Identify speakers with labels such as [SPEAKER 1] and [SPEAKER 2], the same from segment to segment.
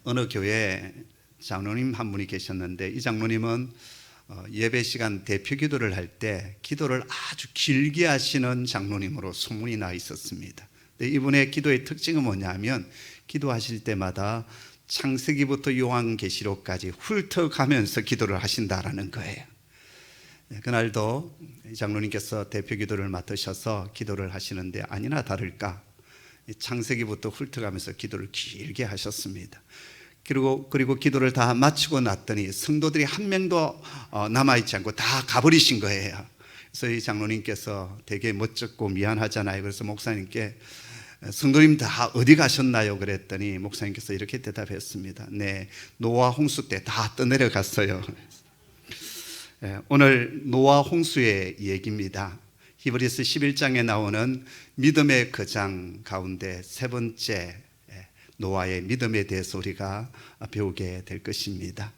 [SPEAKER 1] 어느 교회에 장로님 한 분이 계셨는데, 이 장로님은 예배 시간 대표 기도를 할 때 기도를 아주 길게 하시는 장로님으로 소문이 나 있었습니다. 근데 이분의 기도의 특징은 뭐냐면, 기도하실 때마다 창세기부터 요한계시록까지 훑어가면서 기도를 하신다라는 거예요. 그날도 이 장로님께서 대표 기도를 맡으셔서 기도를 하시는데, 아니나 다를까 창세기부터 훑어가면서 기도를 길게 하셨습니다. 그리고 기도를 다 마치고 났더니 성도들이 한 명도 남아있지 않고 다 가버리신 거예요. 그래서 이 장로님께서 되게 멋졌고 미안하잖아요. 그래서 목사님께 성도님 다 어디 가셨나요? 그랬더니 목사님께서 이렇게 대답했습니다. 네, 노아 홍수 때 다 떠내려갔어요. 오늘 노아 홍수의 얘기입니다. 히브리서 11장에 나오는 믿음의 거장 가운데 세 번째 노아의 믿음에 대해서 우리가 배우게 될 것입니다.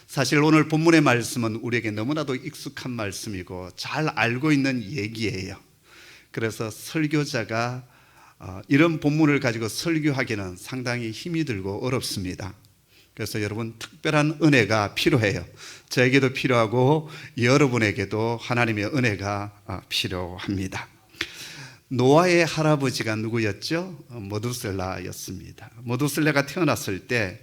[SPEAKER 1] 사실 오늘 본문의 말씀은 우리에게 너무나도 익숙한 말씀이고 잘 알고 있는 얘기예요. 그래서 설교자가 이런 본문을 가지고 설교하기는 상당히 힘이 들고 어렵습니다. 그래서 여러분, 특별한 은혜가 필요해요. 저에게도 필요하고 여러분에게도 하나님의 은혜가 필요합니다. 노아의 할아버지가 누구였죠? 모두셀라였습니다. 모두셀라가 태어났을 때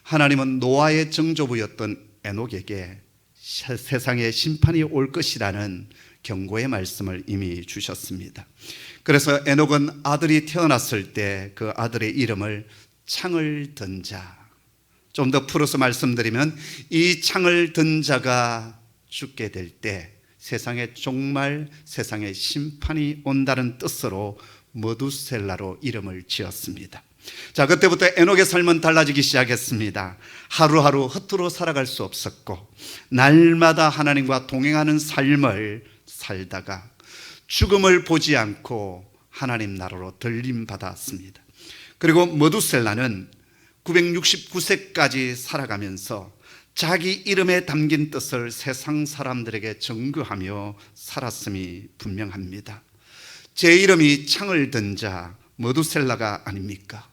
[SPEAKER 1] 하나님은 노아의 정조부였던 에녹에게 세상에 심판이 올 것이라는 경고의 말씀을 이미 주셨습니다. 그래서 에녹은 아들이 태어났을 때 그 아들의 이름을 창을 든 자, 좀 더 풀어서 말씀드리면 이 창을 든 자가 죽게 될 때 세상에 종말, 세상에 심판이 온다는 뜻으로 머두셀라로 이름을 지었습니다. 자, 그때부터 에녹의 삶은 달라지기 시작했습니다. 하루하루 허투루 살아갈 수 없었고 날마다 하나님과 동행하는 삶을 살다가 죽음을 보지 않고 하나님 나라로 들림받았습니다. 그리고 머두셀라는 969세까지 살아가면서 자기 이름에 담긴 뜻을 세상 사람들에게 증거하며 살았음이 분명합니다. 제 이름이 창을 든 자 머두셀라가 아닙니까?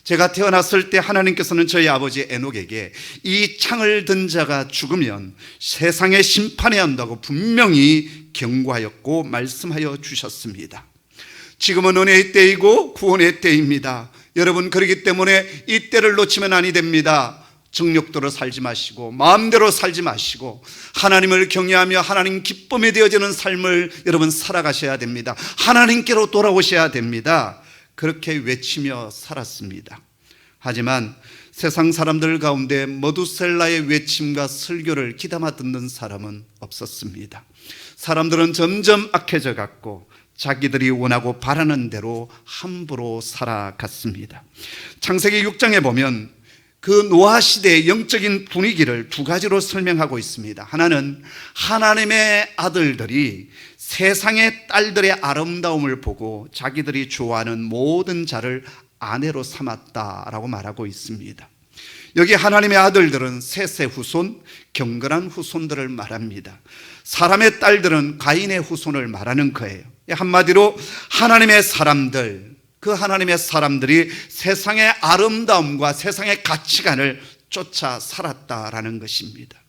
[SPEAKER 1] 제가 태어났을 때 하나님께서는 저희 아버지 에녹에게 이 창을 든 자가 죽으면 세상에 심판해야 한다고 분명히 경고하였고 말씀하여 주셨습니다. 지금은 은혜의 때이고 구원의 때입니다. 여러분, 그렇기 때문에 이 때를 놓치면 아니 됩니다. 정욕대로 살지 마시고 마음대로 살지 마시고 하나님을 경외하며 하나님 기쁨에 되어지는 삶을 여러분 살아가셔야 됩니다. 하나님께로 돌아오셔야 됩니다. 그렇게 외치며 살았습니다. 하지만 세상 사람들 가운데 머두셀라의 외침과 설교를 귀담아 듣는 사람은 없었습니다. 사람들은 점점 악해져 갔고 자기들이 원하고 바라는 대로 함부로 살아갔습니다. 창세기 6장에 보면 그 노아 시대의 영적인 분위기를 두 가지로 설명하고 있습니다. 하나는 하나님의 아들들이 세상의 딸들의 아름다움을 보고 자기들이 좋아하는 모든 자를 아내로 삼았다라고 말하고 있습니다. 여기 하나님의 아들들은 셋의 후손, 경건한 후손들을 말합니다. 사람의 딸들은 가인의 후손을 말하는 거예요. 한마디로 하나님의 사람들, 그 하나님의 사람들이 세상의 아름다움과 세상의 가치관을 쫓아 살았다라는 것입니다.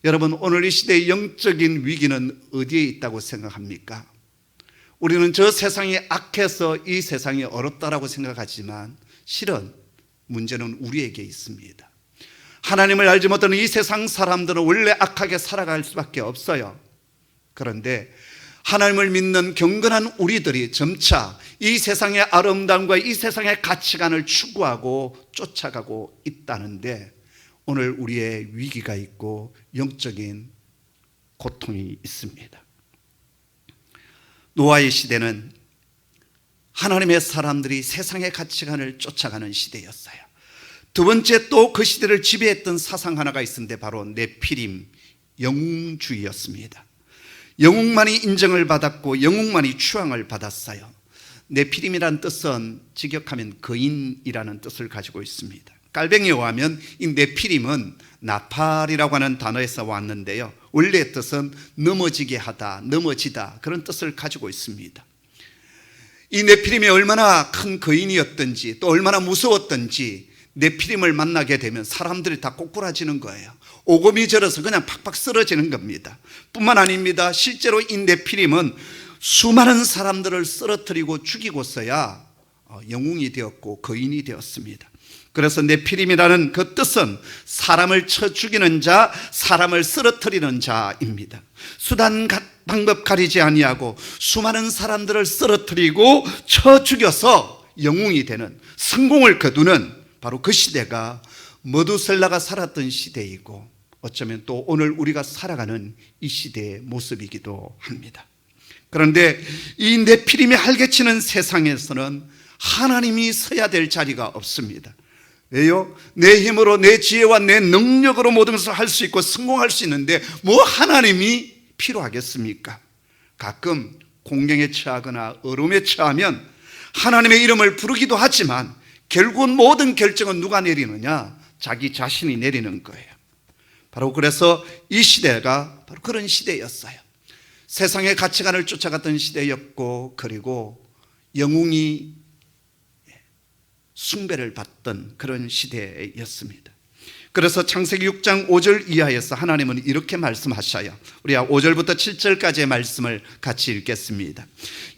[SPEAKER 1] 여러분, 오늘 이 시대의 영적인 위기는 어디에 있다고 생각합니까? 우리는 저 세상이 악해서 이 세상이 어렵다라고 생각하지만 실은 문제는 우리에게 있습니다. 하나님을 알지 못하는 이 세상 사람들은 원래 악하게 살아갈 수밖에 없어요. 그런데 하나님을 믿는 경건한 우리들이 점차 이 세상의 아름다움과 이 세상의 가치관을 추구하고 쫓아가고 있다는데, 오늘 우리의 위기가 있고 영적인 고통이 있습니다. 노아의 시대는 하나님의 사람들이 세상의 가치관을 쫓아가는 시대였어요. 두 번째, 또 그 시대를 지배했던 사상 하나가 있었는데 바로 네피림, 영웅주의였습니다. 영웅만이 인정을 받았고 영웅만이 추앙을 받았어요. 네피림이라는 뜻은 직역하면 거인이라는 뜻을 가지고 있습니다. 깔뱅이에 의하면 이 네피림은 나팔이라고 하는 단어에서 왔는데요, 원래의 뜻은 넘어지게 하다, 넘어지다, 그런 뜻을 가지고 있습니다. 이 네피림이 얼마나 큰 거인이었던지 또 얼마나 무서웠던지 네피림을 만나게 되면 사람들이 다 꼬꾸라지는 거예요. 오금이 절어서 그냥 팍팍 쓰러지는 겁니다. 뿐만 아닙니다. 실제로 이 네피림은 수많은 사람들을 쓰러뜨리고 죽이고서야 영웅이 되었고 거인이 되었습니다. 그래서 네피림이라는 그 뜻은 사람을 쳐 죽이는 자, 사람을 쓰러뜨리는 자입니다. 수단 방법 가리지 아니하고 수많은 사람들을 쓰러뜨리고 쳐 죽여서 영웅이 되는, 성공을 거두는 바로 그 시대가 머두셀라가 살았던 시대이고, 어쩌면 또 오늘 우리가 살아가는 이 시대의 모습이기도 합니다. 그런데 이 네피림이 활개치는 세상에서는 하나님이 서야 될 자리가 없습니다. 왜요? 내 힘으로, 내 지혜와 내 능력으로 모든 것을 할 수 있고 성공할 수 있는데 뭐 하나님이 필요하겠습니까? 가끔 공경에 처하거나 어려움에 처하면 하나님의 이름을 부르기도 하지만 결국은 모든 결정은 누가 내리느냐? 자기 자신이 내리는 거예요. 바로 그래서 이 시대가 바로 그런 시대였어요. 세상의 가치관을 쫓아갔던 시대였고, 그리고 영웅이 숭배를 받던 그런 시대였습니다. 그래서 창세기 6장 5절 이하에서 하나님은 이렇게 말씀하셔요. 우리가 5절부터 7절까지의 말씀을 같이 읽겠습니다.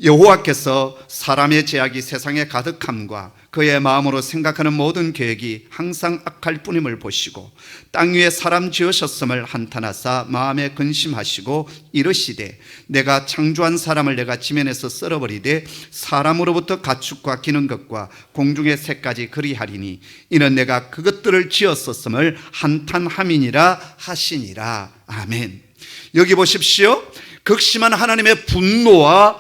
[SPEAKER 1] 여호와께서 사람의 죄악이 세상에 가득함과 그의 마음으로 생각하는 모든 계획이 항상 악할 뿐임을 보시고 땅 위에 사람 지으셨음을 한탄하사 마음에 근심하시고 이르시되 내가 창조한 사람을 내가 지면에서 썰어버리되 사람으로부터 가축과 기는 것과 공중의 새까지 그리하리니 이는 내가 그것들을 지었었음을 한탄함이니라 하시니라. 아멘. 여기 보십시오. 극심한 하나님의 분노와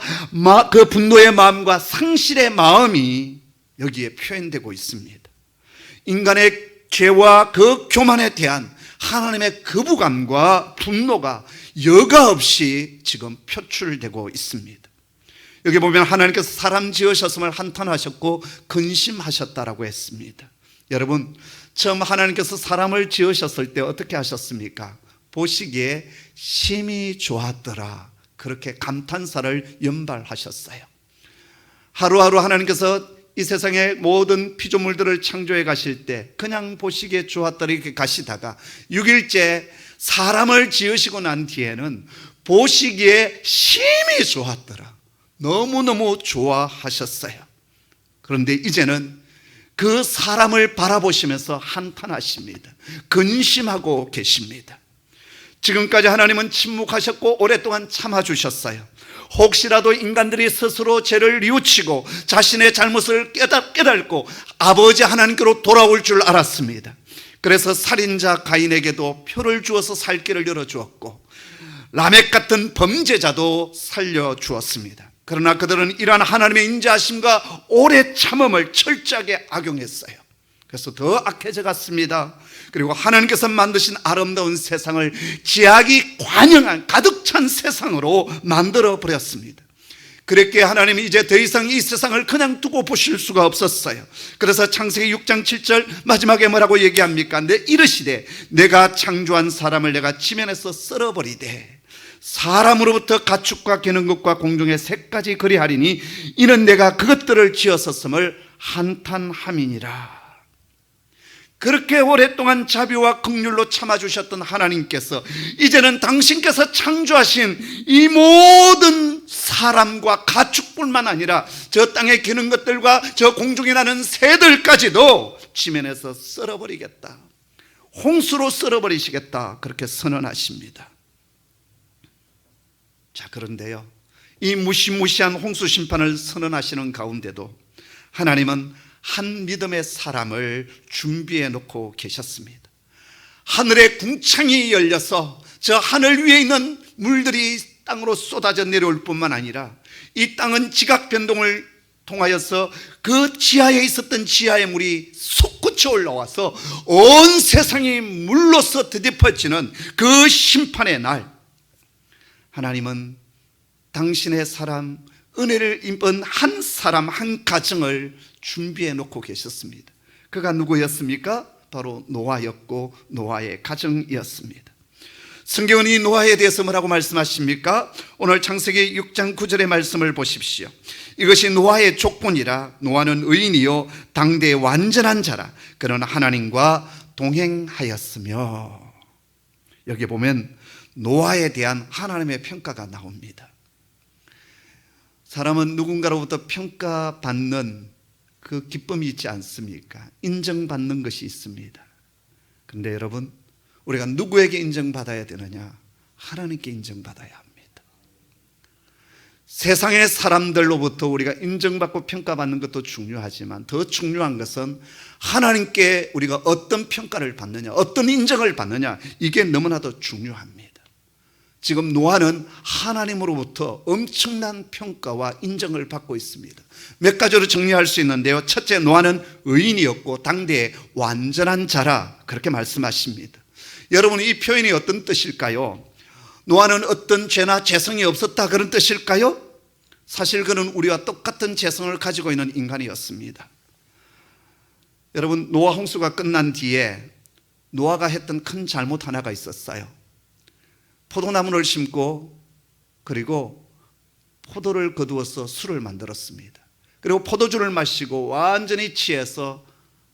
[SPEAKER 1] 그 분노의 마음과 상실의 마음이 여기에 표현되고 있습니다. 인간의 죄와 그 교만에 대한 하나님의 거부감과 분노가 여과 없이 지금 표출되고 있습니다. 여기 보면 하나님께서 사람 지으셨음을 한탄하셨고 근심하셨다라고 했습니다. 여러분, 처음 하나님께서 사람을 지으셨을 때 어떻게 하셨습니까? 보시기에 심히 좋았더라, 그렇게 감탄사를 연발하셨어요. 하루하루 하나님께서 이 세상의 모든 피조물들을 창조해 가실 때 그냥 보시기에 좋았더라 이렇게 가시다가 6일째 사람을 지으시고 난 뒤에는 보시기에 심히 좋았더라, 너무너무 좋아하셨어요. 그런데 이제는 그 사람을 바라보시면서 한탄하십니다. 근심하고 계십니다. 지금까지 하나님은 침묵하셨고 오랫동안 참아주셨어요. 혹시라도 인간들이 스스로 죄를 뉘우치고 자신의 잘못을 깨닫고 아버지 하나님께로 돌아올 줄 알았습니다. 그래서 살인자 가인에게도 표를 주어서 살 길을 열어주었고 라멕 같은 범죄자도 살려주었습니다. 그러나 그들은 이러한 하나님의 인자하심과 오래 참음을 철저하게 악용했어요. 그래서 더 악해져 갔습니다. 그리고 하나님께서 만드신 아름다운 세상을 죄악이 관영한 가득 찬 세상으로 만들어 버렸습니다. 그랬기에 하나님이 이제 더 이상 이 세상을 그냥 두고 보실 수가 없었어요. 그래서 창세기 6장 7절 마지막에 뭐라고 얘기합니까? 이르시되 내가 창조한 사람을 내가 지면에서 썰어버리되 사람으로부터 가축과 기는 것과 공중의 새까지 그리하리니 이는 내가 그것들을 지었었음을 한탄함이니라. 그렇게 오랫동안 자비와 긍휼로 참아주셨던 하나님께서 이제는 당신께서 창조하신 이 모든 사람과 가축뿐만 아니라 저 땅에 기는 것들과 저 공중에 나는 새들까지도 지면에서 썰어버리겠다, 홍수로 썰어버리시겠다, 그렇게 선언하십니다. 자, 그런데요, 이 무시무시한 홍수 심판을 선언하시는 가운데도 하나님은 한 믿음의 사람을 준비해 놓고 계셨습니다. 하늘의 궁창이 열려서 저 하늘 위에 있는 물들이 땅으로 쏟아져 내려올 뿐만 아니라 이 땅은 지각 변동을 통하여서 그 지하에 있었던 지하의 물이 솟구쳐 올라와서 온 세상이 물로서 뒤덮어지는 그 심판의 날, 하나님은 당신의 사람, 은혜를 입은 한 사람, 한 가정을 준비해 놓고 계셨습니다. 그가 누구였습니까? 바로 노아였고 노아의 가정이었습니다. 성경은 이 노아에 대해서 뭐라고 말씀하십니까? 오늘 창세기 6장 9절의 말씀을 보십시오. 이것이 노아의 족본이라. 노아는 의인이요 당대의 완전한 자라. 그는 하나님과 동행하였으며. 여기 보면 노아에 대한 하나님의 평가가 나옵니다. 사람은 누군가로부터 평가받는 그 기쁨이 있지 않습니까? 인정받는 것이 있습니다. 그런데 여러분, 우리가 누구에게 인정받아야 되느냐? 하나님께 인정받아야 합니다. 세상의 사람들로부터 우리가 인정받고 평가받는 것도 중요하지만 더 중요한 것은 하나님께 우리가 어떤 평가를 받느냐, 어떤 인정을 받느냐, 이게 너무나도 중요합니다. 지금 노아는 하나님으로부터 엄청난 평가와 인정을 받고 있습니다. 몇 가지로 정리할 수 있는데요. 첫째, 노아는 의인이었고 당대의 완전한 자라, 그렇게 말씀하십니다. 여러분, 이 표현이 어떤 뜻일까요? 노아는 어떤 죄나 죄성이 없었다, 그런 뜻일까요? 사실 그는 우리와 똑같은 죄성을 가지고 있는 인간이었습니다. 여러분, 노아 홍수가 끝난 뒤에 노아가 했던 큰 잘못 하나가 있었어요. 포도나무를 심고 그리고 포도를 거두어서 술을 만들었습니다. 그리고 포도주를 마시고 완전히 취해서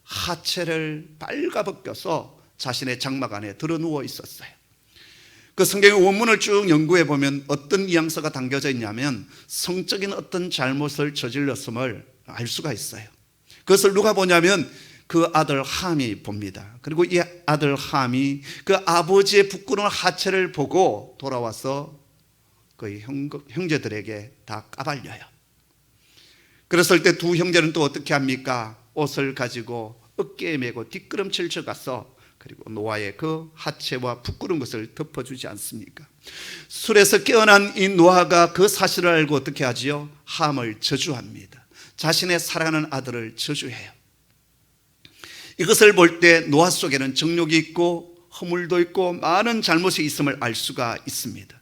[SPEAKER 1] 하체를 빨가벗겨서 자신의 장막 안에 들어누워 있었어요. 그 성경의 원문을 쭉 연구해 보면 어떤 뉘앙스가 담겨져 있냐면 성적인 어떤 잘못을 저질렀음을 알 수가 있어요. 그것을 누가 보냐면 그 아들 함이 봅니다. 그리고 이 아들 함이 그 아버지의 부끄러운 하체를 보고 돌아와서 그 형제들에게 다 까발려요. 그랬을 때 두 형제는 또 어떻게 합니까? 옷을 가지고 어깨에 메고 뒷걸음질 쳐가서 그리고 노아의 그 하체와 부끄러운 것을 덮어주지 않습니까? 술에서 깨어난 이 노아가 그 사실을 알고 어떻게 하지요? 함을 저주합니다. 자신의 사랑하는 아들을 저주해요. 이것을 볼 때 노아 속에는 정욕이 있고 허물도 있고 많은 잘못이 있음을 알 수가 있습니다.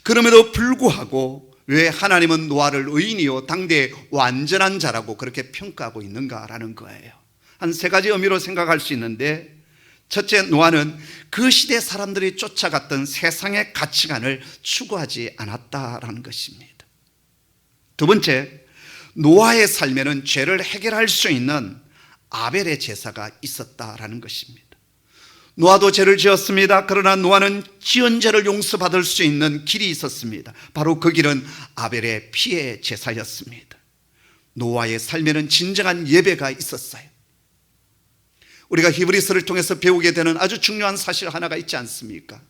[SPEAKER 1] 그럼에도 불구하고 왜 하나님은 노아를 의인이요 당대의 완전한 자라고 그렇게 평가하고 있는가라는 거예요. 한 세 가지 의미로 생각할 수 있는데, 첫째, 노아는 그 시대 사람들이 쫓아갔던 세상의 가치관을 추구하지 않았다라는 것입니다. 두 번째, 노아의 삶에는 죄를 해결할 수 있는 아벨의 제사가 있었다라는 것입니다. 노아도 죄를 지었습니다. 그러나 노아는 지은 죄를 용서받을 수 있는 길이 있었습니다. 바로 그 길은 아벨의 피의 제사였습니다. 노아의 삶에는 진정한 예배가 있었어요. 우리가 히브리서를 통해서 배우게 되는 아주 중요한 사실 하나가 있지 않습니까?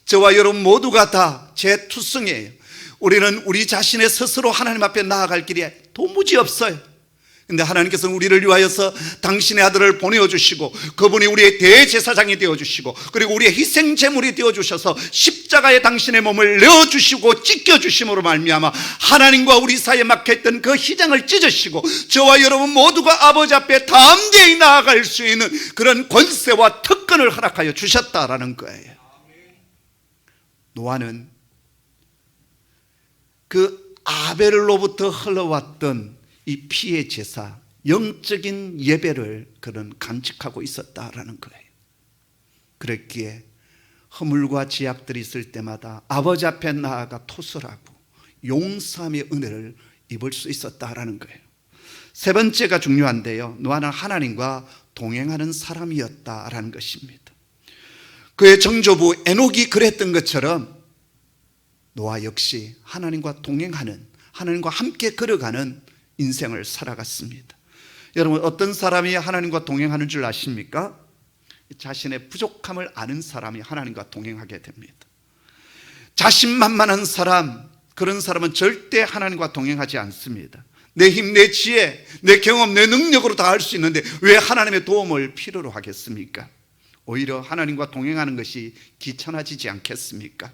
[SPEAKER 1] 저와 여러분 모두가 다 죄투성이에요. 우리는 우리 자신의 스스로 하나님 앞에 나아갈 길이 도무지 없어요. 근데 하나님께서는 우리를 위하여서 당신의 아들을 보내어주시고 그분이 우리의 대제사장이 되어주시고 그리고 우리의 희생제물이 되어주셔서 십자가에 당신의 몸을 내어주시고 찢겨주심으로 말미암아 하나님과 우리 사이에 막혀있던 그 희장을 찢으시고 저와 여러분 모두가 아버지 앞에 담대히 나아갈 수 있는 그런 권세와 특권을 허락하여 주셨다라는 거예요. 노아는 그 아벨로부터 흘러왔던 이 피의 제사, 영적인 예배를 그는 간직하고 있었다라는 거예요. 그랬기에 허물과 지약들이 있을 때마다 아버지 앞에 나아가 토설하고 용서함의 은혜를 입을 수 있었다라는 거예요. 세 번째가 중요한데요, 노아는 하나님과 동행하는 사람이었다라는 것입니다. 그의 정조부 에녹이 그랬던 것처럼 노아 역시 하나님과 동행하는, 하나님과 함께 걸어가는 인생을 살아갔습니다. 여러분, 어떤 사람이 하나님과 동행하는 줄 아십니까? 자신의 부족함을 아는 사람이 하나님과 동행하게 됩니다. 자신만만한 사람, 그런 사람은 절대 하나님과 동행하지 않습니다. 내 힘, 내 지혜, 내 경험, 내 능력으로 다 할 수 있는데 왜 하나님의 도움을 필요로 하겠습니까? 오히려 하나님과 동행하는 것이 귀찮아지지 않겠습니까?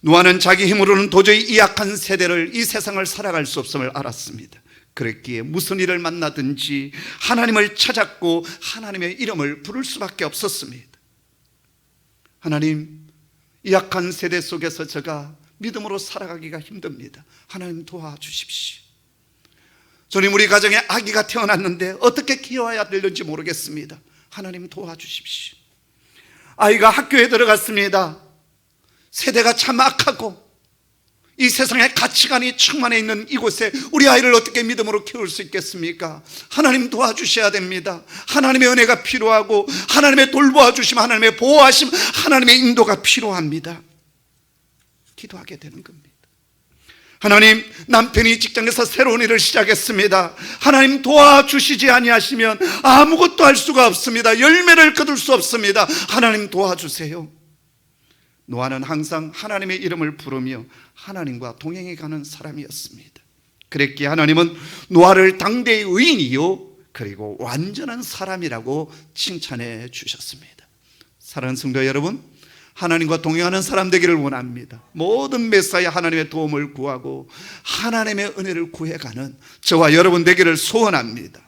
[SPEAKER 1] 노아는 자기 힘으로는 도저히 이 약한 세대를, 이 세상을 살아갈 수 없음을 알았습니다. 그랬기에 무슨 일을 만나든지 하나님을 찾았고 하나님의 이름을 부를 수밖에 없었습니다. 하나님, 이 약한 세대 속에서 제가 믿음으로 살아가기가 힘듭니다. 하나님 도와주십시오. 주님, 우리 가정에 아기가 태어났는데 어떻게 키워야 되는지 모르겠습니다. 하나님 도와주십시오. 아이가 학교에 들어갔습니다. 세대가 참 악하고 이 세상에 가치관이 충만해 있는 이곳에 우리 아이를 어떻게 믿음으로 키울 수 있겠습니까? 하나님 도와주셔야 됩니다. 하나님의 은혜가 필요하고 하나님의 돌보아 주심, 하나님의 보호하심, 하나님의 인도가 필요합니다. 기도하게 되는 겁니다. 하나님, 남편이 직장에서 새로운 일을 시작했습니다. 하나님 도와주시지 아니하시면 아무것도 할 수가 없습니다. 열매를 거둘 수 없습니다. 하나님 도와주세요. 노아는 항상 하나님의 이름을 부르며 하나님과 동행해 가는 사람이었습니다. 그랬기에 하나님은 노아를 당대의 의인이요 그리고 완전한 사람이라고 칭찬해 주셨습니다. 사랑하는 성도 여러분, 하나님과 동행하는 사람 되기를 원합니다. 모든 메사에 하나님의 도움을 구하고 하나님의 은혜를 구해가는 저와 여러분 되기를 소원합니다.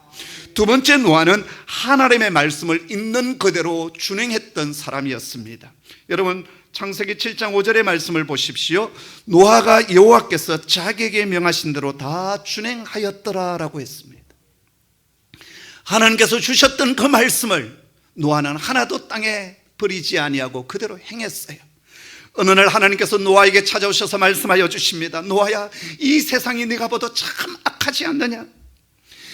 [SPEAKER 1] 두 번째, 노아는 하나님의 말씀을 있는 그대로 준행했던 사람이었습니다. 여러분, 창세기 7장 5절의 말씀을 보십시오. 노아가 여호와께서 자기에게 명하신 대로 다 준행하였더라라고 했습니다. 하나님께서 주셨던 그 말씀을 노아는 하나도 땅에 버리지 아니하고 그대로 행했어요. 어느 날 하나님께서 노아에게 찾아오셔서 말씀하여 주십니다. 노아야, 이 세상이 네가 봐도 참 악하지 않느냐?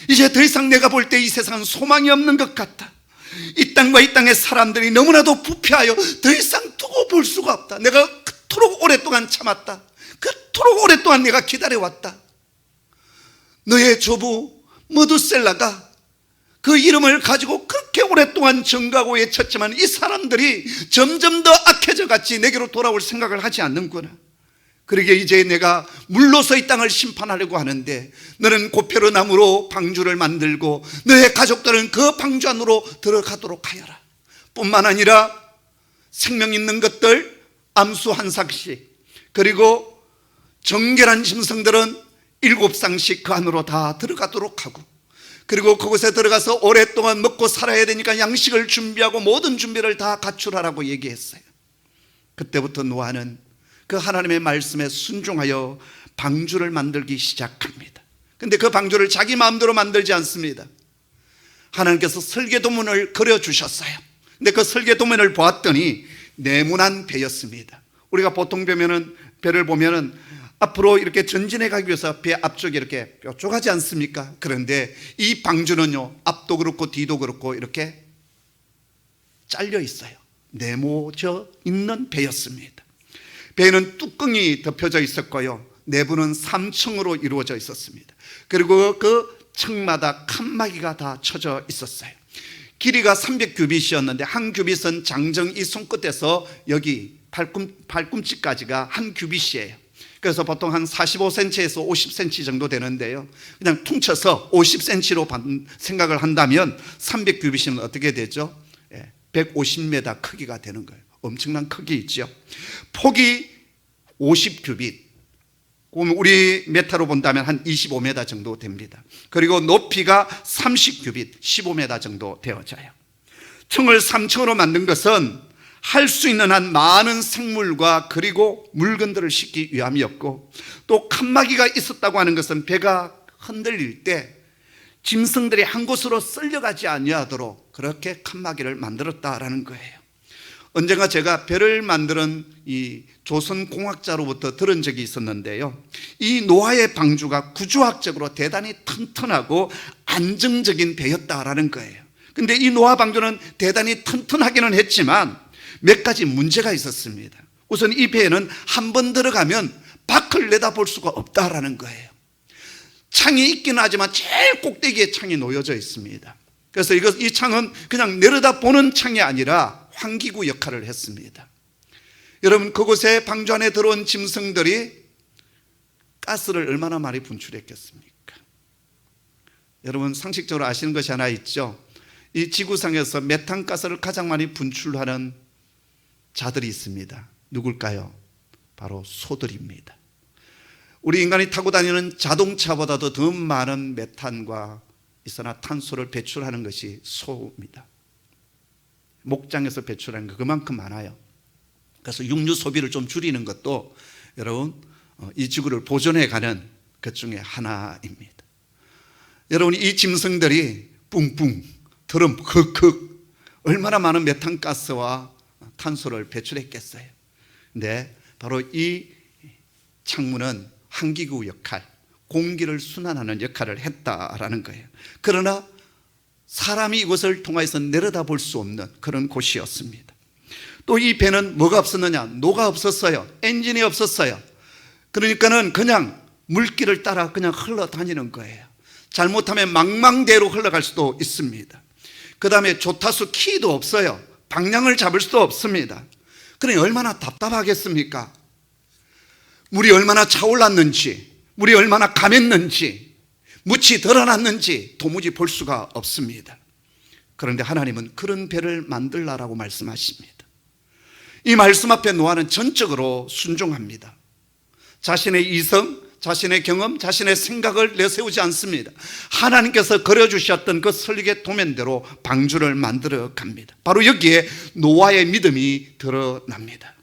[SPEAKER 1] 이제 더 이상 내가 볼 때 이 세상은 소망이 없는 것 같다. 이 땅과 이 땅의 사람들이 너무나도 부패하여 더 이상 두고 볼 수가 없다. 내가 그토록 오랫동안 참았다. 그토록 오랫동안 내가 기다려왔다. 너의 조부 머두셀라가 그 이름을 가지고 그렇게 오랫동안 정가고 외쳤지만 이 사람들이 점점 더 악해져 갔지 내게로 돌아올 생각을 하지 않는구나. 그러게 이제 내가 물로서 이 땅을 심판하려고 하는데 너는 고표로 나무로 방주를 만들고 너의 가족들은 그 방주 안으로 들어가도록 하여라. 뿐만 아니라 생명 있는 것들 암수 한 쌍씩, 그리고 정결한 짐승들은 7쌍씩 그 안으로 다 들어가도록 하고, 그리고 그곳에 들어가서 오랫동안 먹고 살아야 되니까 양식을 준비하고 모든 준비를 다 갖추라라고 얘기했어요. 그때부터 노아는 그 하나님의 말씀에 순종하여 방주를 만들기 시작합니다. 근데 그 방주를 자기 마음대로 만들지 않습니다. 하나님께서 설계도문을 그려주셨어요. 근데 그 설계도문을 보았더니 네모난 배였습니다. 우리가 보통 배를 보면은 앞으로 이렇게 전진해 가기 위해서 배 앞쪽에 이렇게 뾰족하지 않습니까? 그런데 이 방주는요, 앞도 그렇고 뒤도 그렇고 이렇게 잘려 있어요. 네모져 있는 배였습니다. 배에는 뚜껑이 덮여져 있었고요, 내부는 3층으로 이루어져 있었습니다. 그리고 그 층마다 칸막이가 다 쳐져 있었어요. 길이가 300규빗이었는데 한 규빗은 장정 이 손끝에서 여기 발꿈치까지가 한 규빗이에요. 그래서 보통 한 45cm에서 50cm 정도 되는데요, 그냥 퉁쳐서 50cm로 생각을 한다면 300규빗이면 어떻게 되죠? 150m 크기가 되는 거예요. 엄청난 크기 있죠. 폭이 50규빗, 우리 메타로 본다면 한 25m 정도 됩니다. 그리고 높이가 30규빗, 15m 정도 되어져요. 층을 3층으로 만든 것은 할 수 있는 한 많은 생물과 그리고 물건들을 싣기 위함이었고, 또 칸막이가 있었다고 하는 것은 배가 흔들릴 때 짐승들이 한 곳으로 쓸려가지 아니하도록 그렇게 칸막이를 만들었다라는 거예요. 언젠가 제가 배를 만드는 이 조선공학자로부터 들은 적이 있었는데요, 이 노아의 방주가 구조학적으로 대단히 튼튼하고 안정적인 배였다라는 거예요. 근데 이 노아 방주는 대단히 튼튼하기는 했지만 몇 가지 문제가 있었습니다. 우선 이 배에는 한 번 들어가면 밖을 내다볼 수가 없다라는 거예요. 창이 있기는 하지만 제일 꼭대기에 창이 놓여져 있습니다. 그래서 이 창은 그냥 내려다보는 창이 아니라 환기구 역할을 했습니다. 여러분, 그곳에 방주 안에 들어온 짐승들이 가스를 얼마나 많이 분출했겠습니까? 여러분, 상식적으로 아시는 것이 하나 있죠. 이 지구상에서 메탄가스를 가장 많이 분출하는 자들이 있습니다. 누굴까요? 바로 소들입니다. 우리 인간이 타고 다니는 자동차보다도 더 많은 메탄과 이산화탄소를 배출하는 것이 소입니다. 목장에서 배출하는 거 그만큼 많아요. 그래서 육류 소비를 좀 줄이는 것도 여러분, 이 지구를 보존해가는 것 중에 하나입니다. 여러분, 이 짐승들이 뿡뿡, 드럼, 흑흑 얼마나 많은 메탄가스와 탄소를 배출했겠어요. 근데 바로 이 창문은 환기구 역할, 공기를 순환하는 역할을 했다라는 거예요. 그러나 사람이 이곳을 통해서 내려다볼 수 없는 그런 곳이었습니다. 또 이 배는 뭐가 없었느냐? 노가 없었어요. 엔진이 없었어요. 그러니까는 그냥 물길을 따라 그냥 흘러다니는 거예요. 잘못하면 망망대로 흘러갈 수도 있습니다. 그 다음에 조타수 키도 없어요. 방향을 잡을 수도 없습니다. 그러니 얼마나 답답하겠습니까? 물이 얼마나 차올랐는지, 물이 얼마나 감했는지, 묻이 드러났는지 도무지 볼 수가 없습니다. 그런데 하나님은 그런 배를 만들라라고 말씀하십니다. 이 말씀 앞에 노아는 전적으로 순종합니다. 자신의 이성, 자신의 경험, 자신의 생각을 내세우지 않습니다. 하나님께서 그려주셨던 그 설계 도면대로 방주를 만들어 갑니다. 바로 여기에 노아의 믿음이 드러납니다.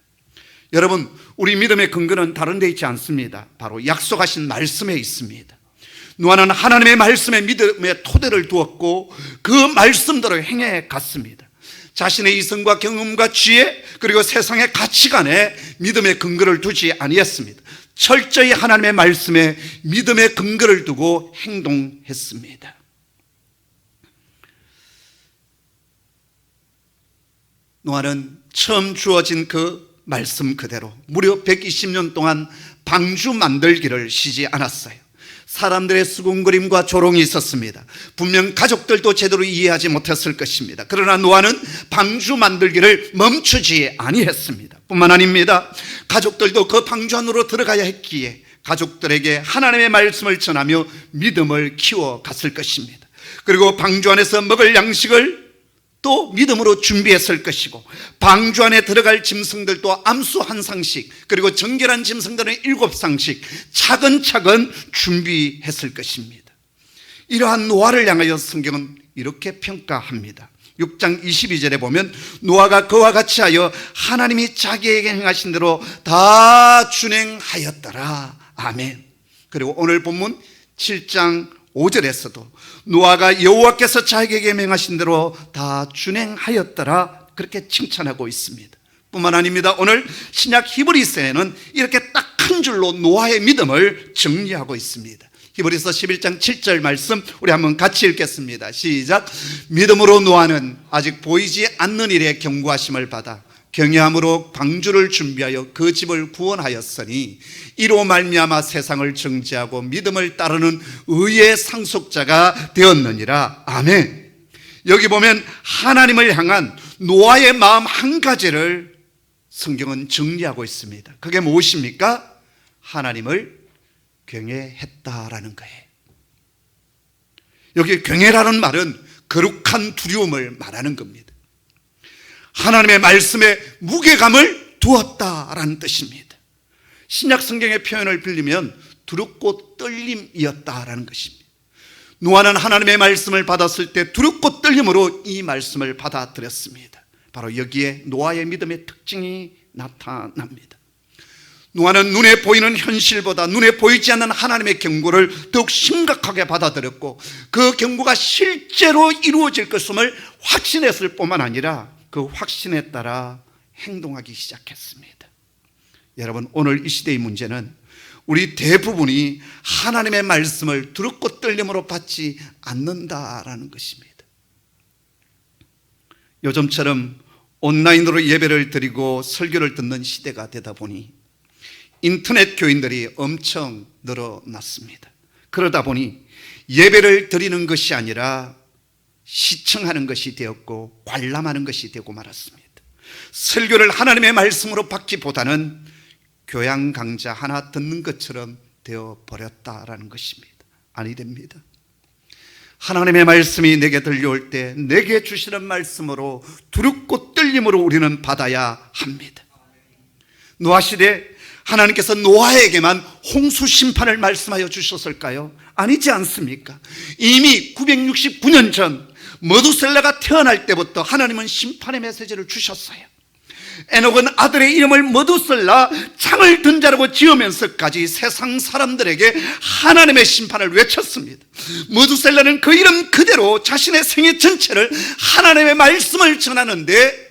[SPEAKER 1] 여러분, 우리 믿음의 근거는 다른 데 있지 않습니다. 바로 약속하신 말씀에 있습니다. 노아는 하나님의 말씀에 믿음의 토대를 두었고 그 말씀대로 행해 갔습니다. 자신의 이성과 경험과 지혜 그리고 세상의 가치관에 믿음의 근거를 두지 아니했습니다. 철저히 하나님의 말씀에 믿음의 근거를 두고 행동했습니다. 노아는 처음 주어진 그 말씀 그대로 무려 120년 동안 방주 만들기를 쉬지 않았어요. 사람들의 수군거림과 조롱이 있었습니다. 분명 가족들도 제대로 이해하지 못했을 것입니다. 그러나 노아는 방주 만들기를 멈추지 아니했습니다. 뿐만 아닙니다. 가족들도 그 방주 안으로 들어가야 했기에 가족들에게 하나님의 말씀을 전하며 믿음을 키워갔을 것입니다. 그리고 방주 안에서 먹을 양식을 또 믿음으로 준비했을 것이고 방주 안에 들어갈 짐승들도 암수 한 상씩 그리고 정결한 짐승들은 7상씩 차근차근 준비했을 것입니다. 이러한 노아를 향하여 성경은 이렇게 평가합니다. 6장 22절에 보면 노아가 그와 같이 하여 하나님이 자기에게 행하신 대로 다 준행하였더라. 아멘. 그리고 오늘 본문 7장 5절에서도 노아가 여호와께서 자기에게 명하신 대로 다 준행하였더라 그렇게 칭찬하고 있습니다. 뿐만 아닙니다. 오늘 신약 히브리서에는 이렇게 딱 한 줄로 노아의 믿음을 정리하고 있습니다. 히브리서 11장 7절 말씀 우리 한번 같이 읽겠습니다. 시작. 믿음으로 노아는 아직 보이지 않는 일에 경고하심을 받아 경외함으로 방주를 준비하여 그 집을 구원하였으니 이로 말미암아 세상을 정죄하고 믿음을 따르는 의의 상속자가 되었느니라. 아멘. 여기 보면 하나님을 향한 노아의 마음 한 가지를 성경은 정리하고 있습니다. 그게 무엇입니까? 하나님을 경외했다라는 거예요. 여기 경외라는 말은 거룩한 두려움을 말하는 겁니다. 하나님의 말씀에 무게감을 두었다라는 뜻입니다. 신약 성경의 표현을 빌리면 두렵고 떨림이었다라는 것입니다. 노아는 하나님의 말씀을 받았을 때 두렵고 떨림으로 이 말씀을 받아들였습니다. 바로 여기에 노아의 믿음의 특징이 나타납니다. 노아는 눈에 보이는 현실보다 눈에 보이지 않는 하나님의 경고를 더욱 심각하게 받아들였고 그 경고가 실제로 이루어질 것임을 확신했을 뿐만 아니라 그 확신에 따라 행동하기 시작했습니다. 여러분, 오늘 이 시대의 문제는 우리 대부분이 하나님의 말씀을 두렵고 떨림으로 받지 않는다라는 것입니다. 요즘처럼 온라인으로 예배를 드리고 설교를 듣는 시대가 되다 보니 인터넷 교인들이 엄청 늘어났습니다. 그러다 보니 예배를 드리는 것이 아니라 시청하는 것이 되었고 관람하는 것이 되고 말았습니다. 설교를 하나님의 말씀으로 받기보다는 교양 강좌 하나 듣는 것처럼 되어버렸다라는 것입니다. 아니 됩니다. 하나님의 말씀이 내게 들려올 때 내게 주시는 말씀으로 두렵고 떨림으로 우리는 받아야 합니다. 노아 시대 하나님께서 노아에게만 홍수 심판을 말씀하여 주셨을까요? 아니지 않습니까? 이미 969년 전 머두셀라가 태어날 때부터 하나님은 심판의 메시지를 주셨어요. 에녹은 아들의 이름을 머두셀라 창을 든 자라고 지으면서까지 세상 사람들에게 하나님의 심판을 외쳤습니다. 머두셀라는 그 이름 그대로 자신의 생애 전체를 하나님의 말씀을 전하는데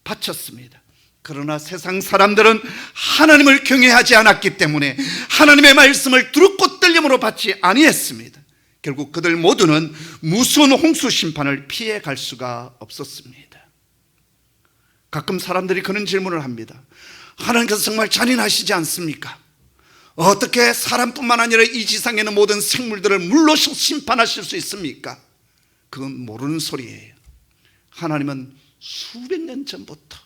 [SPEAKER 1] 바쳤습니다. 그러나 세상 사람들은 하나님을 경외하지 않았기 때문에 하나님의 말씀을 두렵고 떨림으로 받지 아니했습니다. 결국 그들 모두는 무서운 홍수 심판을 피해갈 수가 없었습니다. 가끔 사람들이 그런 질문을 합니다. 하나님께서 정말 잔인하시지 않습니까? 어떻게 사람뿐만 아니라 이 지상에 있는 모든 생물들을 물로 심판하실 수 있습니까? 그건 모르는 소리예요. 하나님은 수백 년 전부터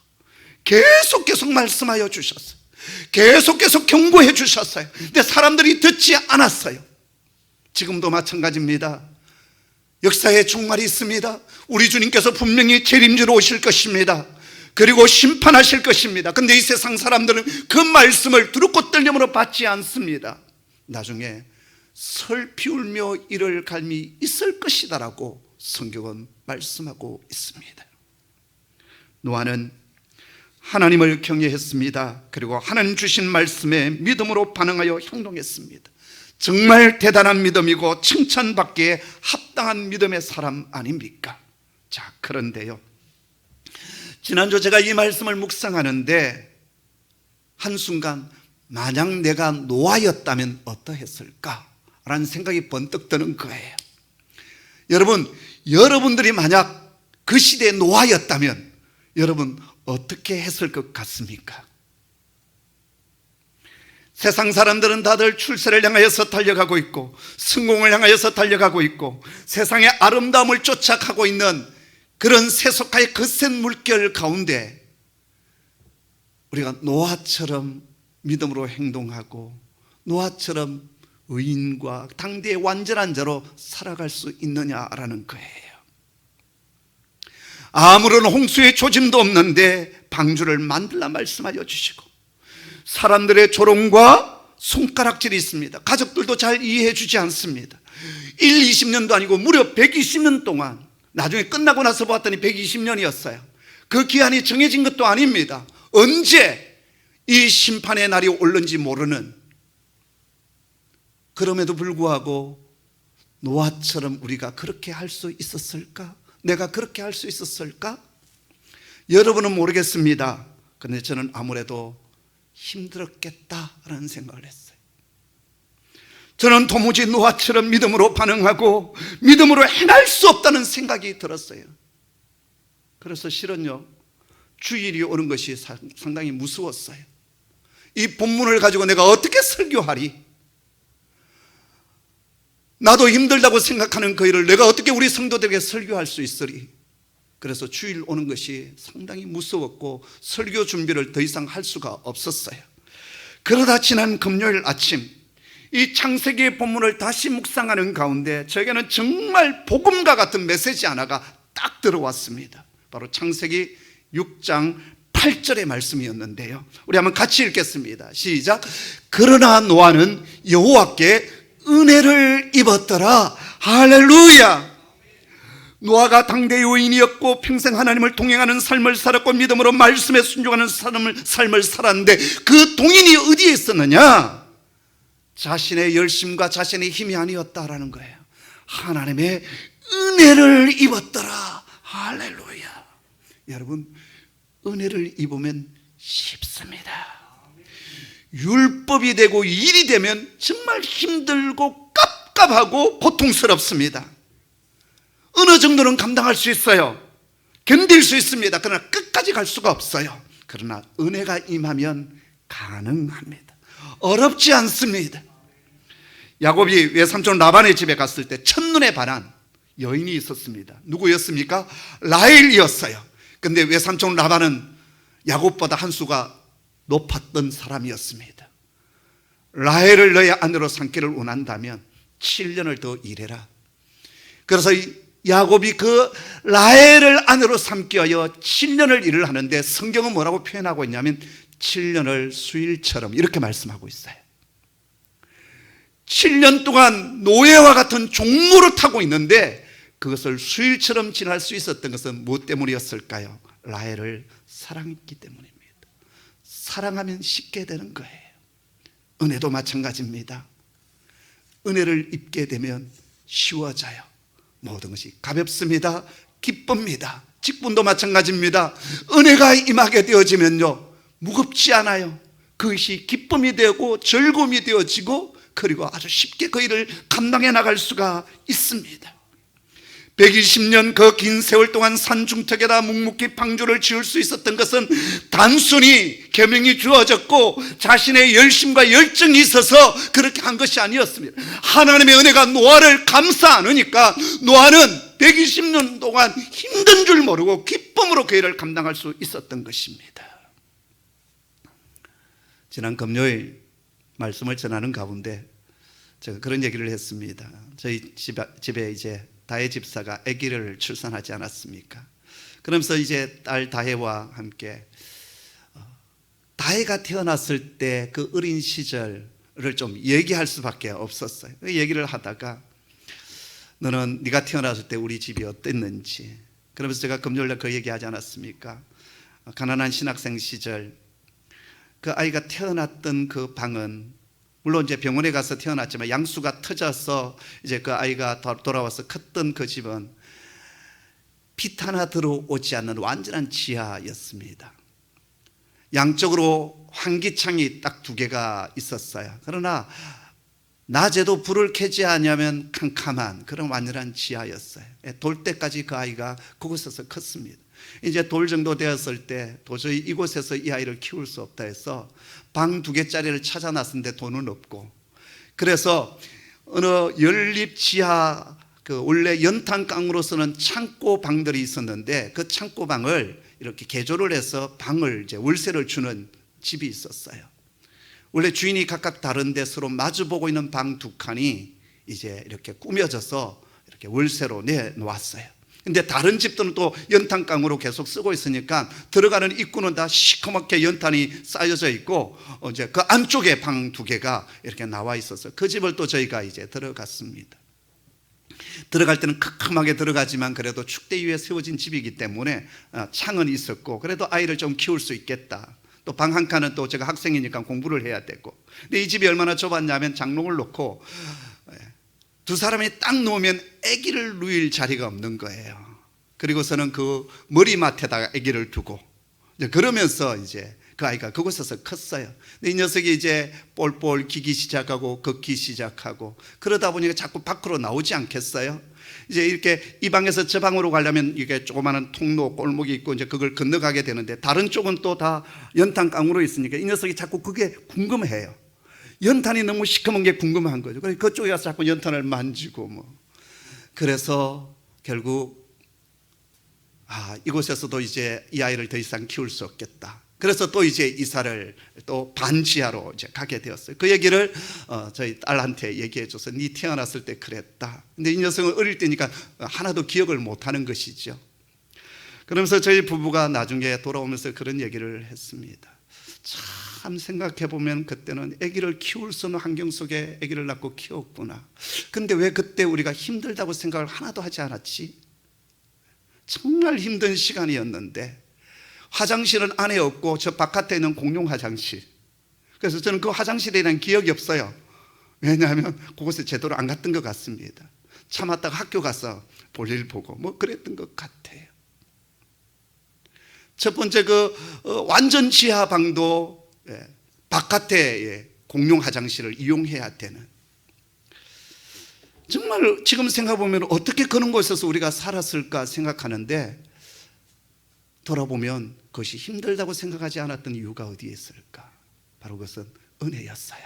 [SPEAKER 1] 계속 말씀하여 주셨어요. 계속 경고해 주셨어요. 근데 사람들이 듣지 않았어요. 지금도 마찬가지입니다. 역사의 종말이 있습니다. 우리 주님께서 분명히 재림주로 오실 것입니다. 그리고 심판하실 것입니다. 근데 이 세상 사람들은 그 말씀을 두렵고 떨림으로 받지 않습니다. 나중에 슬피 울며 이를 갈미 있을 것이다라고 성경은 말씀하고 있습니다. 노아는 하나님을 경외했습니다. 그리고 하나님 주신 말씀에 믿음으로 반응하여 행동했습니다. 정말 대단한 믿음이고 칭찬받기에 합당한 믿음의 사람 아닙니까? 자, 그런데요, 지난주 제가 이 말씀을 묵상하는데 한순간 만약 내가 노아였다면 어떠했을까? 라는 생각이 번뜩 드는 거예요. 여러분들이 만약 그 시대의 노아였다면 여러분 어떻게 했을 것 같습니까? 세상 사람들은 다들 출세를 향하여서 달려가고 있고 성공을 향하여서 달려가고 있고 세상의 아름다움을 쫓아가고 있는 그런 세속화의 거센 물결 가운데 우리가 노아처럼 믿음으로 행동하고 노아처럼 의인과 당대의 완전한 자로 살아갈 수 있느냐라는 거예요. 아무런 홍수의 조짐도 없는데 방주를 만들라 말씀하여 주시고 사람들의 조롱과 손가락질이 있습니다. 가족들도 잘 이해해 주지 않습니다. 20년도 아니고 무려 120년 동안, 나중에 끝나고 나서 보았더니 120년이었어요. 그 기한이 정해진 것도 아닙니다. 언제 이 심판의 날이 올는지 모르는, 그럼에도 불구하고 노아처럼 우리가 그렇게 할 수 있었을까? 내가 그렇게 할 수 있었을까? 여러분은 모르겠습니다. 그런데 저는 아무래도 힘들었겠다라는 생각을 했어요. 저는 도무지 노아처럼 믿음으로 반응하고 믿음으로 행할 수 없다는 생각이 들었어요. 그래서 실은요, 주일이 오는 것이 상당히 무서웠어요. 이 본문을 가지고 내가 어떻게 설교하리? 나도 힘들다고 생각하는 그 일을 내가 어떻게 우리 성도들에게 설교할 수 있으리? 그래서 주일 오는 것이 상당히 무서웠고 설교 준비를 더 이상 할 수가 없었어요. 그러다 지난 금요일 아침 이 창세기의 본문을 다시 묵상하는 가운데 저에게는 정말 복음과 같은 메시지 하나가 딱 들어왔습니다. 바로 창세기 6장 8절의 말씀이었는데요, 우리 한번 같이 읽겠습니다. 시작. 그러나 노아는 여호와께 은혜를 입었더라. 할렐루야. 노아가 당대의 의인이었고 평생 하나님을 동행하는 삶을 살았고 믿음으로 말씀에 순종하는 삶을 살았는데 그 동인이 어디에 있었느냐? 자신의 열심과 자신의 힘이 아니었다라는 거예요. 하나님의 은혜를 입었더라. 할렐루야. 여러분, 은혜를 입으면 쉽습니다. 율법이 되고 일이 되면 정말 힘들고 깝깝하고 고통스럽습니다. 어느 정도는 감당할 수 있어요. 견딜 수 있습니다. 그러나 끝까지 갈 수가 없어요. 그러나 은혜가 임하면 가능합니다. 어렵지 않습니다. 야곱이 외삼촌 라반의 집에 갔을 때 첫눈에 반한 여인이 있었습니다. 누구였습니까? 라헬이었어요. 근데 외삼촌 라반은 야곱보다 한 수가 높았던 사람이었습니다. 라헬을 너의 아내로 삼기를 원한다면 7년을 더 일해라. 그래서 야곱이 그 라헬을 아내로 삼기 위하여 7년을 일을 하는데 성경은 뭐라고 표현하고 있냐면 7년을 수일처럼 이렇게 말씀하고 있어요. 7년 동안 노예와 같은 종로를 타고 있는데 그것을 수일처럼 지날 수 있었던 것은 무엇 때문이었을까요? 라헬을 사랑했기 때문입니다. 사랑하면 쉽게 되는 거예요. 은혜도 마찬가지입니다. 은혜를 입게 되면 쉬워져요. 모든 것이 가볍습니다. 기쁩니다. 직분도 마찬가지입니다. 은혜가 임하게 되어지면요, 무겁지 않아요. 그것이 기쁨이 되고 즐거움이 되어지고 그리고 아주 쉽게 그 일을 감당해 나갈 수가 있습니다. 120년 그 긴 세월 동안 산중턱에다 묵묵히 방주를 지을 수 있었던 것은 단순히 계명이 주어졌고 자신의 열심과 열정이 있어서 그렇게 한 것이 아니었습니다. 하나님의 은혜가 노아를 감싸 안으니까 노아는 120년 동안 힘든 줄 모르고 기쁨으로 그 일을 감당할 수 있었던 것입니다. 지난 금요일 말씀을 전하는 가운데 제가 그런 얘기를 했습니다. 저희 집에 이제 다혜 집사가 아기를 출산하지 않았습니까? 그러면서 이제 딸 다혜와 함께 다혜가 태어났을 때 그 어린 시절을 좀 얘기할 수밖에 없었어요. 그 얘기를 하다가 너는 네가 태어났을 때 우리 집이 어땠는지, 그러면서 제가 금요일날 그 얘기하지 않았습니까? 가난한 신학생 시절 그 아이가 태어났던 그 방은 물론 이제 병원에 가서 태어났지만 양수가 터져서 이제 그 아이가 돌아와서 컸던 그 집은 빛 하나 들어오지 않는 완전한 지하였습니다. 양쪽으로 환기창이 딱 2개가 있었어요. 그러나 낮에도 불을 켜지 않으면 캄캄한 그런 완전한 지하였어요. 돌 때까지 그 아이가 그곳에서 컸습니다. 이제 돌 정도 되었을 때 도저히 이곳에서 이 아이를 키울 수 없다 해서 방 2개짜리를 찾아놨는데 돈은 없고, 그래서 어느 연립 지하 그 원래 연탄강으로 쓰는 창고 방들이 있었는데 그 창고 방을 이렇게 개조를 해서 방을 이제 월세를 주는 집이 있었어요. 원래 주인이 각각 다른데 서로 마주보고 있는 방 2칸이 이제 이렇게 꾸며져서 이렇게 월세로 내놓았어요. 근데 다른 집들은 또 연탄강으로 계속 쓰고 있으니까 들어가는 입구는 다 시커멓게 연탄이 쌓여져 있고 이제 그 안쪽에 방 2개가 이렇게 나와 있어서 그 집을 또 저희가 이제 들어갔습니다. 들어갈 때는 캄캄하게 들어가지만 그래도 축대 위에 세워진 집이기 때문에 창은 있었고 그래도 아이를 좀 키울 수 있겠다. 또 방 한 칸은 또 제가 학생이니까 공부를 해야 되고, 근데 이 집이 얼마나 좁았냐면 장롱을 놓고 2 사람이 딱 누우면 아기를 누일 자리가 없는 거예요. 그리고서는 그 머리맡에다가 아기를 두고 그러면서 이제 그 아이가 그곳에서 컸어요. 근데 이 녀석이 이제 볼 기기 시작하고 걷기 시작하고 그러다 보니까 자꾸 밖으로 나오지 않겠어요? 이제 이렇게 이 방에서 저 방으로 가려면 이게 조그마한 통로 골목이 있고 이제 그걸 건너가게 되는데 다른 쪽은 또 다 연탄강으로 있으니까 이 녀석이 자꾸 그게 궁금해요. 연탄이 너무 시커먼 게 궁금한 거죠. 그래서 그쪽에 가서 자꾸 연탄을 만지고 그래서 결국 이곳에서도 이제 이 아이를 더 이상 키울 수 없겠다. 그래서 또 이제 이사를 또 반지하로 이제 가게 되었어요. 그 얘기를 저희 딸한테 얘기해줘서 네 태어났을 때 그랬다. 근데 이 녀석은 어릴 때니까 하나도 기억을 못하는 것이죠. 그러면서 저희 부부가 나중에 돌아오면서 그런 얘기를 했습니다. 참 생각해보면 그때는 아기를 키울 수 없는 환경 속에 아기를 낳고 키웠구나. 근데 왜 그때 우리가 힘들다고 생각을 하나도 하지 않았지? 정말 힘든 시간이었는데 화장실은 안에 없고 저 바깥에 있는 공용 화장실. 그래서 저는 그 화장실에 대한 기억이 없어요. 왜냐하면 그곳에 제대로 안 갔던 것 같습니다. 참았다가 학교 가서 볼일 보고 그랬던 것 같아요. 첫 번째 완전 지하방도 바깥에 공용 화장실을 이용해야 되는, 정말 지금 생각해보면 어떻게 그런 곳에서 우리가 살았을까 생각하는데 돌아보면 그것이 힘들다고 생각하지 않았던 이유가 어디에 있을까? 바로 그것은 은혜였어요.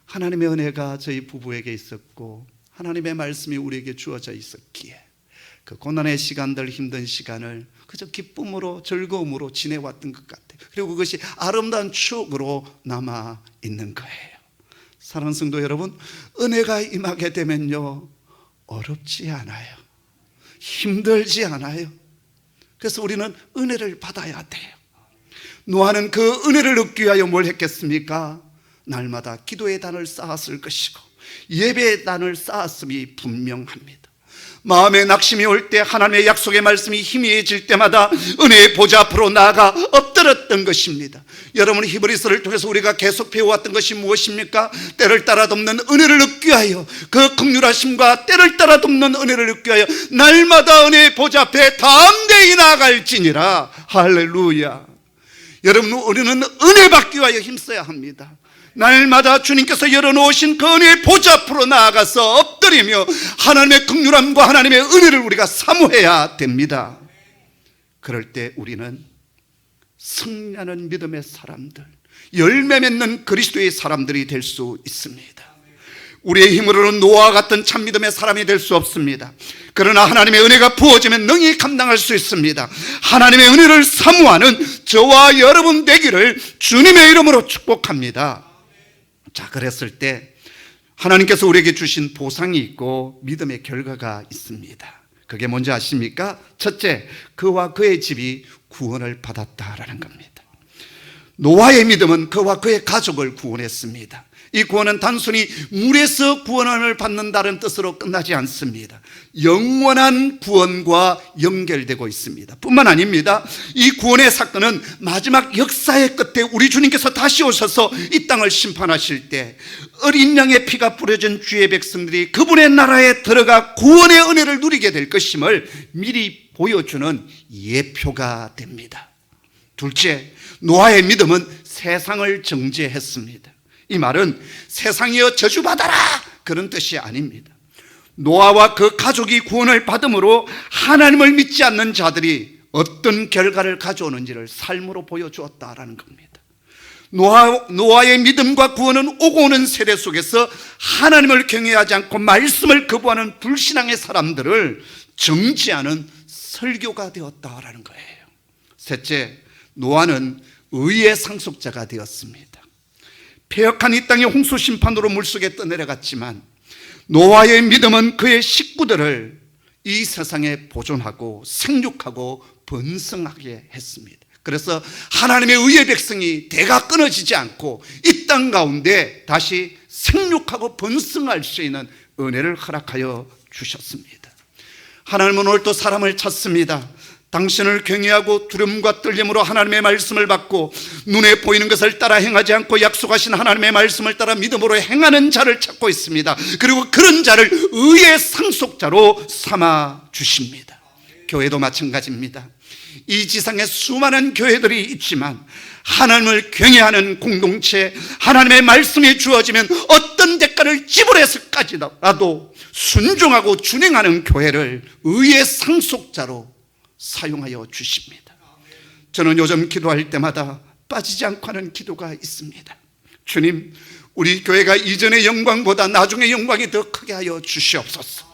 [SPEAKER 1] 하나님의 은혜가 저희 부부에게 있었고 하나님의 말씀이 우리에게 주어져 있었기에 그 고난의 시간들, 힘든 시간을 그저 기쁨으로 즐거움으로 지내왔던 것 같아요. 그리고 그것이 아름다운 추억으로 남아 있는 거예요. 사랑하는 성도 여러분, 은혜가 임하게 되면요 어렵지 않아요. 힘들지 않아요. 그래서 우리는 은혜를 받아야 돼요. 노아는 그 은혜를 얻기 위하여 뭘 했겠습니까? 날마다 기도의 단을 쌓았을 것이고 예배의 단을 쌓았음이 분명합니다. 마음에 낙심이 올 때 하나님의 약속의 말씀이 희미해질 때마다 은혜의 보좌 앞으로 나아가 엎드렸던 것입니다. 여러분, 히브리서를 통해서 우리가 계속 배워왔던 것이 무엇입니까? 때를 따라 돕는 은혜를 얻기 위하여, 그 긍휼하심과 때를 따라 돕는 은혜를 얻기 위하여 날마다 은혜의 보좌 앞에 담대히 나아갈지니라. 할렐루야. 여러분, 우리는 은혜 받기 위하여 힘써야 합니다. 날마다 주님께서 열어놓으신 그 은혜의 보좌 앞으로 나아가서 엎드리며 하나님의 긍휼함과 하나님의 은혜를 우리가 사모해야 됩니다. 그럴 때 우리는 승리하는 믿음의 사람들, 열매 맺는 그리스도의 사람들이 될 수 있습니다. 우리의 힘으로는 노아와 같은 참 믿음의 사람이 될 수 없습니다. 그러나 하나님의 은혜가 부어지면 능히 감당할 수 있습니다. 하나님의 은혜를 사모하는 저와 여러분 되기를 주님의 이름으로 축복합니다. 자, 그랬을 때 하나님께서 우리에게 주신 보상이 있고 믿음의 결과가 있습니다. 그게 뭔지 아십니까? 첫째, 그와 그의 집이 구원을 받았다라는 겁니다. 노아의 믿음은 그와 그의 가족을 구원했습니다. 이 구원은 단순히 물에서 구원을 받는다는 뜻으로 끝나지 않습니다. 영원한 구원과 연결되고 있습니다. 뿐만 아닙니다. 이 구원의 사건은 마지막 역사의 끝에 우리 주님께서 다시 오셔서 이 땅을 심판하실 때 어린 양의 피가 뿌려진 주의 백성들이 그분의 나라에 들어가 구원의 은혜를 누리게 될 것임을 미리 보여주는 예표가 됩니다. 둘째, 노아의 믿음은 세상을 정죄했습니다. 이 말은 세상이여 저주받아라 그런 뜻이 아닙니다. 노아와 그 가족이 구원을 받음으로 하나님을 믿지 않는 자들이 어떤 결과를 가져오는지를 삶으로 보여주었다라는 겁니다. 노아의 믿음과 구원은 오고 오는 세대 속에서 하나님을 경외하지 않고 말씀을 거부하는 불신앙의 사람들을 정지하는 설교가 되었다라는 거예요. 셋째, 노아는 의의 상속자가 되었습니다. 폐역한 이 땅의 홍수 심판으로 물속에 떠내려갔지만 노아의 믿음은 그의 식구들을 이 세상에 보존하고 생육하고 번성하게 했습니다. 그래서 하나님의 의의 백성이 대가 끊어지지 않고 이 땅 가운데 다시 생육하고 번성할 수 있는 은혜를 허락하여 주셨습니다. 하나님은 오늘 또 사람을 찾습니다. 당신을 경외하고 두려움과 떨림으로 하나님의 말씀을 받고 눈에 보이는 것을 따라 행하지 않고 약속하신 하나님의 말씀을 따라 믿음으로 행하는 자를 찾고 있습니다. 그리고 그런 자를 의의 상속자로 삼아 주십니다. 교회도 마찬가지입니다. 이 지상에 수많은 교회들이 있지만 하나님을 경외하는 공동체, 하나님의 말씀이 주어지면 어떤 대가를 지불해서까지라도 순종하고 준행하는 교회를 의의 상속자로 사용하여 주십니다. 저는 요즘 기도할 때마다 빠지지 않고 하는 기도가 있습니다. 주님, 우리 교회가 이전의 영광보다 나중의 영광이 더 크게 하여 주시옵소서.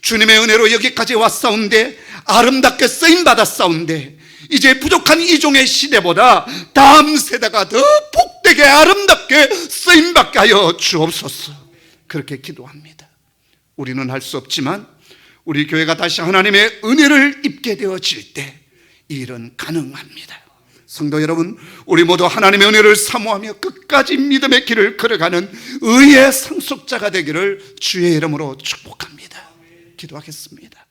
[SPEAKER 1] 주님의 은혜로 여기까지 왔사온데 아름답게 쓰임받았사온데 이제 부족한 이종의 시대보다 다음 세대가 더 복되게 아름답게 쓰임받게 하여 주옵소서. 그렇게 기도합니다. 우리는 할 수 없지만 우리 교회가 다시 하나님의 은혜를 입게 되어질 때 이 일은 가능합니다. 성도 여러분, 우리 모두 하나님의 은혜를 사모하며 끝까지 믿음의 길을 걸어가는 의의 상속자가 되기를 주의 이름으로 축복합니다. 기도하겠습니다.